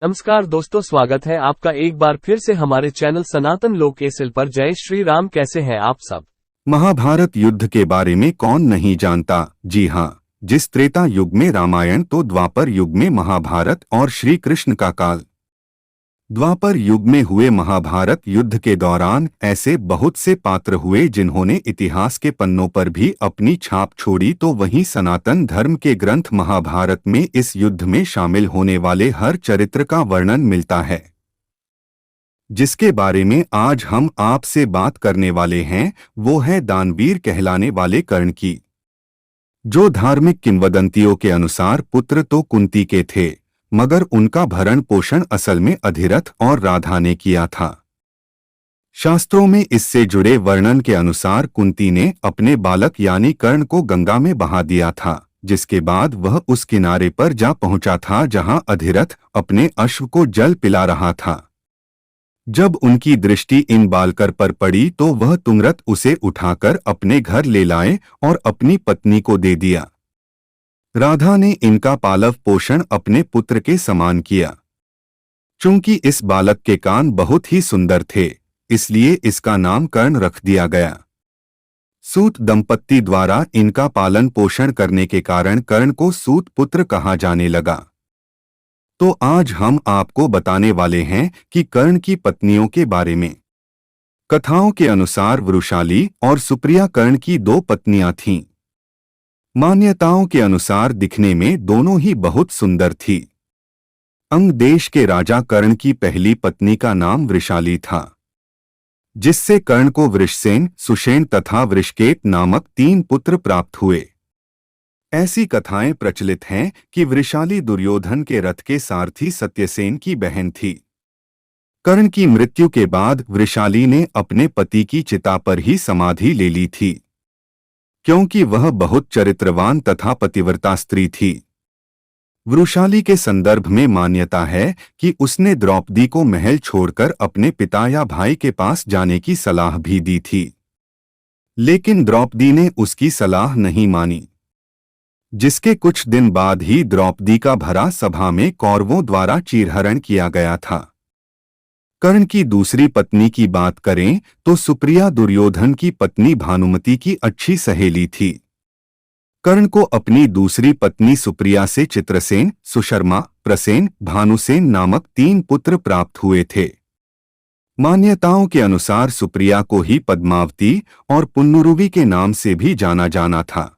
नमस्कार दोस्तों, स्वागत है आपका एक बार फिर से हमारे चैनल सनातन लोक एसएल पर। जय श्री राम। कैसे हैं आप सब? महाभारत युद्ध के बारे में कौन नहीं जानता। जी हाँ, जिस त्रेता युग में रामायण तो द्वापर युग में महाभारत और श्री कृष्ण का काल। द्वापर युग में हुए महाभारत युद्ध के दौरान ऐसे बहुत से पात्र हुए जिन्होंने इतिहास के पन्नों पर भी अपनी छाप छोड़ी, तो वहीं सनातन धर्म के ग्रंथ महाभारत में इस युद्ध में शामिल होने वाले हर चरित्र का वर्णन मिलता है। जिसके बारे में आज हम आपसे बात करने वाले हैं वो है दानवीर कहलाने वाले कर्ण की, जो धार्मिक किंवदंतियों के अनुसार पुत्र तो कुंती के थे, मगर उनका भरण पोषण असल में अधिरथ और राधा ने किया था। शास्त्रों में इससे जुड़े वर्णन के अनुसार कुंती ने अपने बालक यानी कर्ण को गंगा में बहा दिया था, जिसके बाद वह उस किनारे पर जा पहुंचा था जहां अधिरथ अपने अश्व को जल पिला रहा था। जब उनकी दृष्टि इन बालकर पर पड़ी तो वह तुंगरत उसे उठाकर अपने घर ले लाए और अपनी पत्नी को दे दिया। राधा ने इनका पालव पोषण अपने पुत्र के समान किया। चूंकि इस बालक के कान बहुत ही सुंदर थे, इसलिए इसका नाम कर्ण रख दिया गया। सूत दंपत्ति द्वारा इनका पालन पोषण करने के कारण कर्ण को सूत पुत्र कहा जाने लगा। तो आज हम आपको बताने वाले हैं कि कर्ण की पत्नियों के बारे में। कथाओं के अनुसार वृषाली और सुप्रिया कर्ण की दो पत्नियां थीं। मान्यताओं के अनुसार दिखने में दोनों ही बहुत सुंदर थी। अंग देश के राजा कर्ण की पहली पत्नी का नाम वृषाली था, जिससे कर्ण को वृषसेन, सुषेण तथा वृषकेत नामक 3 पुत्र प्राप्त हुए। ऐसी कथाएं प्रचलित हैं कि वृषाली दुर्योधन के रथ के सारथी सत्यसेन की बहन थी। कर्ण की मृत्यु के बाद वृषाली ने अपने पति की चिता पर ही समाधि ले ली थी, क्योंकि वह बहुत चरित्रवान तथा पतिव्रता स्त्री थी। वृषाली के संदर्भ में मान्यता है कि उसने द्रौपदी को महल छोड़कर अपने पिता या भाई के पास जाने की सलाह भी दी थी, लेकिन द्रौपदी ने उसकी सलाह नहीं मानी, जिसके कुछ दिन बाद ही द्रौपदी का भरा सभा में कौरवों द्वारा चीरहरण किया गया था। कर्ण की दूसरी पत्नी की बात करें तो सुप्रिया दुर्योधन की पत्नी भानुमति की अच्छी सहेली थी। कर्ण को अपनी दूसरी पत्नी सुप्रिया से चित्रसेन, सुशर्मा, प्रसेन, भानुसेन नामक 3 पुत्र प्राप्त हुए थे। मान्यताओं के अनुसार सुप्रिया को ही पद्मावती और पुन्नुरुवी के नाम से भी जाना जाना था।